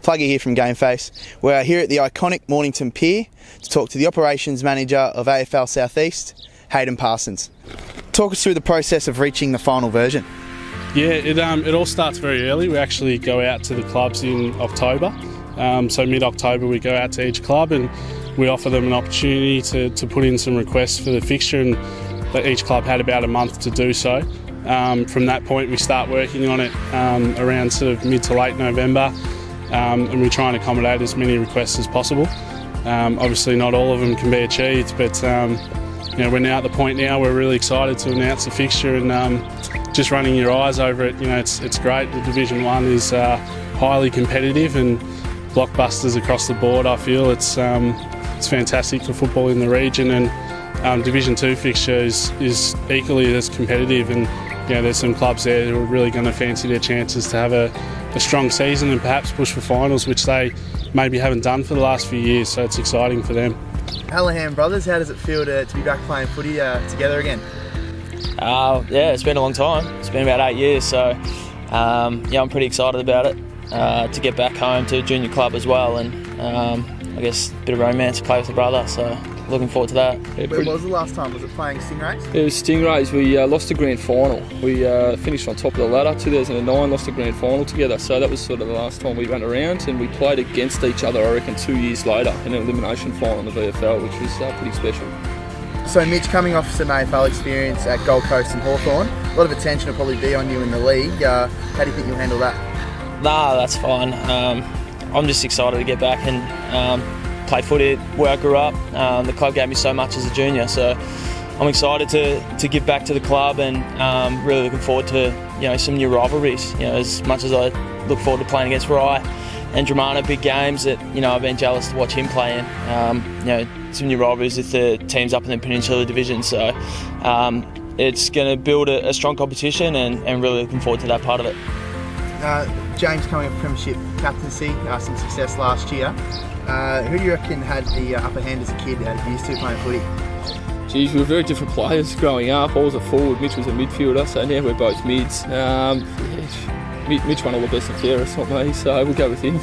Pluggy here from Gameface. We're here at the iconic Mornington Pier to talk to the Operations Manager of AFL South East, Hayden Parsons. Talk us through the process of reaching the final version. Yeah, it all starts very early. We actually go out to the clubs in October. So mid-October we go out to each club and we offer them an opportunity to put in some requests for the fixture, and each club had about a month to do so. From that point we start working on it around sort of mid to late November, and we try and accommodate as many requests as possible. Obviously not all of them can be achieved, but we're now at the point now we're really excited to announce the fixture, and just running your eyes over it, it's great. The Division 1 is highly competitive and blockbusters across the board. I feel it's fantastic for football in the region, and Division 2 fixture is equally as competitive, and there's some clubs there who are really going to fancy their chances to have a strong season and perhaps push for finals, which they maybe haven't done for the last few years, so it's exciting for them. Hallahan brothers, how does it feel to be back playing footy together again? Yeah, it's been a long time. It's been about 8 years, so I'm pretty excited about it, to get back home to a junior club as well, and I guess a bit of romance to play with a brother, so looking forward to that. Yeah, when was the last time? Was it playing Stingrays? It was Stingrays. We lost the grand final. We finished on top of the ladder. 2009, lost the grand final together, so that was sort of the last time we went around, and we played against each other, I reckon, 2 years later in an elimination final in the VFL, which was pretty special. So Mitch, coming off some AFL experience at Gold Coast and Hawthorn, a lot of attention will probably be on you in the league. How do you think you'll handle that? Nah, that's fine. I'm just excited to get back and play footy where I grew up. The club gave me so much as a junior, so I'm excited to give back to the club, and really looking forward to some new rivalries. As much as I look forward to playing against Rye and Dramana, big games that I've been jealous to watch him playing. Some new rivalries with the teams up in the Peninsula Division, so it's going to build a strong competition, and really looking forward to that part of it. James coming off Premiership captaincy, some success last year. Who do you reckon had the upper hand as a kid out of used to playing footy? Geez, we were very different players growing up. I was a forward, Mitch was a midfielder, so now we're both mids. Mitch won all the best and fairest, not me, so we'll go with him.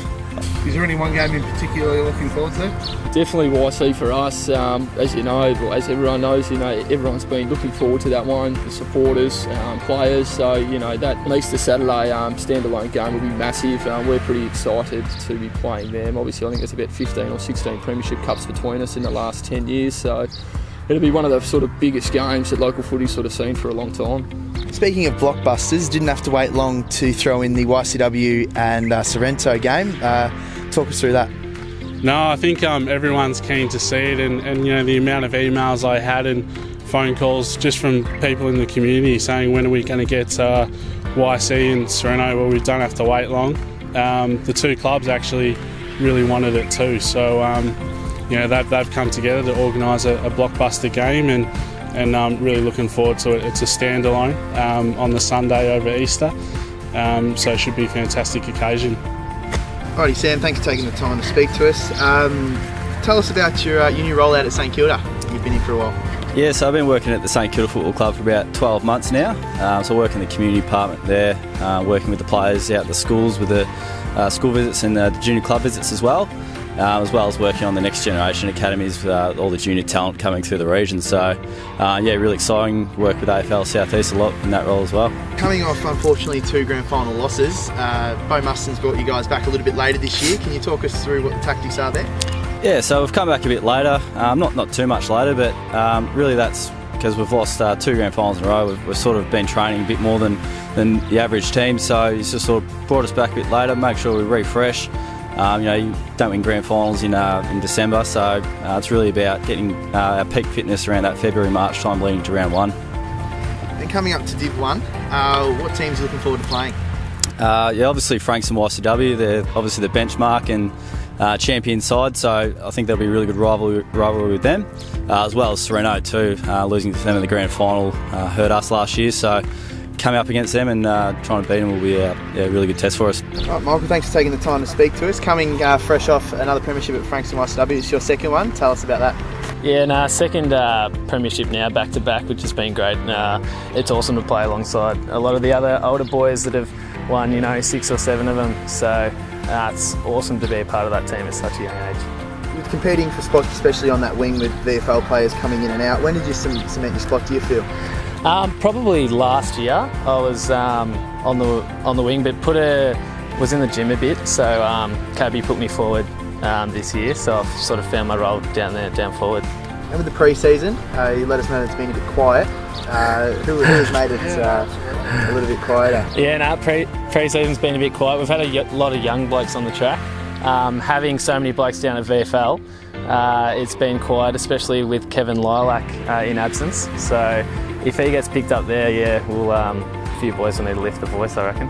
Is there any one game in particular you're looking forward to? Definitely YC for us. As you know, as everyone knows, everyone's been looking forward to that one. The supporters, players. So that Easter Saturday standalone game will be massive. We're pretty excited to be playing them. Obviously, I think there's about 15 or 16 Premiership Cups between us in the last 10 years. So it'll be one of the sort of biggest games that local footy's sort of seen for a long time. Speaking of blockbusters, didn't have to wait long to throw in the YCW and Sorrento game. Talk us through that. No, I think everyone's keen to see it, and the amount of emails I had and phone calls just from people in the community saying, when are we going to get YC and Sorrento? Well, we don't have to wait long. The two clubs actually really wanted it too, so they've come together to organise a blockbuster game, and really looking forward to it. It's a standalone on the Sunday over Easter, so it should be a fantastic occasion. Alrighty, Sam, thanks for taking the time to speak to us. Tell us about your new rollout at St Kilda. You've been here for a while. Yeah, so I've been working at the St Kilda Football Club for about 12 months now. So I work in the community department there, working with the players out at the schools with the school visits and the junior club visits as well as working on the next generation academies with all the junior talent coming through the region. So really exciting. Work with AFL South East a lot in that role as well. Coming off, unfortunately, 2 grand final losses, Bo Muston's brought you guys back a little bit later this year. Can you talk us through what the tactics are there? Yeah, so we've come back a bit later, not too much later, but really that's because we've lost 2 grand finals in a row. We've sort of been training a bit more than the average team, so he's just sort of brought us back a bit later, make sure we refresh. You don't win grand finals in December, so it's really about getting our peak fitness around that February-March time leading to round 1. And coming up to Div 1, what teams are you looking forward to playing? Obviously Franks and YCW, they're obviously the benchmark and champion side, so I think there'll be a really good rivalry with them, as well as Sorrento too. Losing to them in the grand final hurt us last year, so coming up against them and trying to beat them will be a really good test for us. Right, Michael, thanks for taking the time to speak to us. Coming fresh off another premiership at Franks and YCW, it's your second one. Tell us about that. Yeah, second premiership now, back to back, which has been great. It's awesome to play alongside a lot of the other older boys that have won, 6 or 7 of them. So it's awesome to be a part of that team at such a young age. With competing for spots, especially on that wing with VFL players coming in and out, when did you cement your spot, do you feel? Probably last year. I was on the wing, but was in the gym a bit, so Kobe put me forward this year, so I've sort of found my role down forward. And with the pre-season, you let us know it's been a bit quiet. Who has made it a little bit quieter? Yeah, no, pre-season's been a bit quiet. We've had a lot of young blokes on the track. Having so many blokes down at VFL, it's been quiet, especially with Kevin Lilac in absence. So if he gets picked up there, yeah, a few boys will need to lift the voice, I reckon.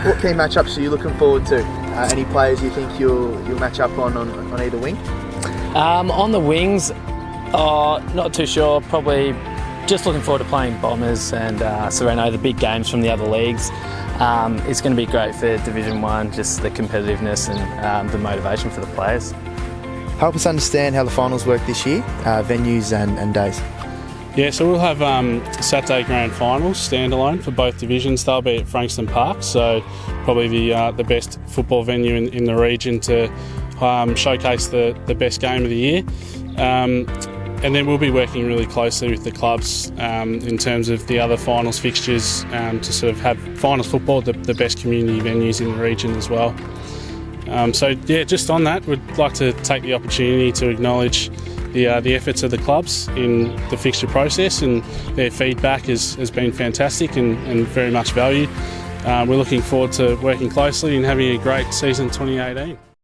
What key matchups are you looking forward to? Any players you think you'll match up on either wing? On the wings, not too sure. Probably just looking forward to playing Bombers and Sereno, the big games from the other leagues. It's going to be great for Division 1, just the competitiveness and the motivation for the players. Help us understand how the finals work this year, venues and days. Yeah, so we'll have Saturday Grand Finals standalone for both divisions. They'll be at Frankston Park, so probably the best football venue in the region to showcase the best game of the year. And then we'll be working really closely with the clubs in terms of the other finals fixtures to sort of have finals football at the best community venues in the region as well. So yeah, just on that, we'd like to take the opportunity to acknowledge the efforts of the clubs in the fixture process, and their feedback has been fantastic and very much valued. We're looking forward to working closely and having a great season 2018.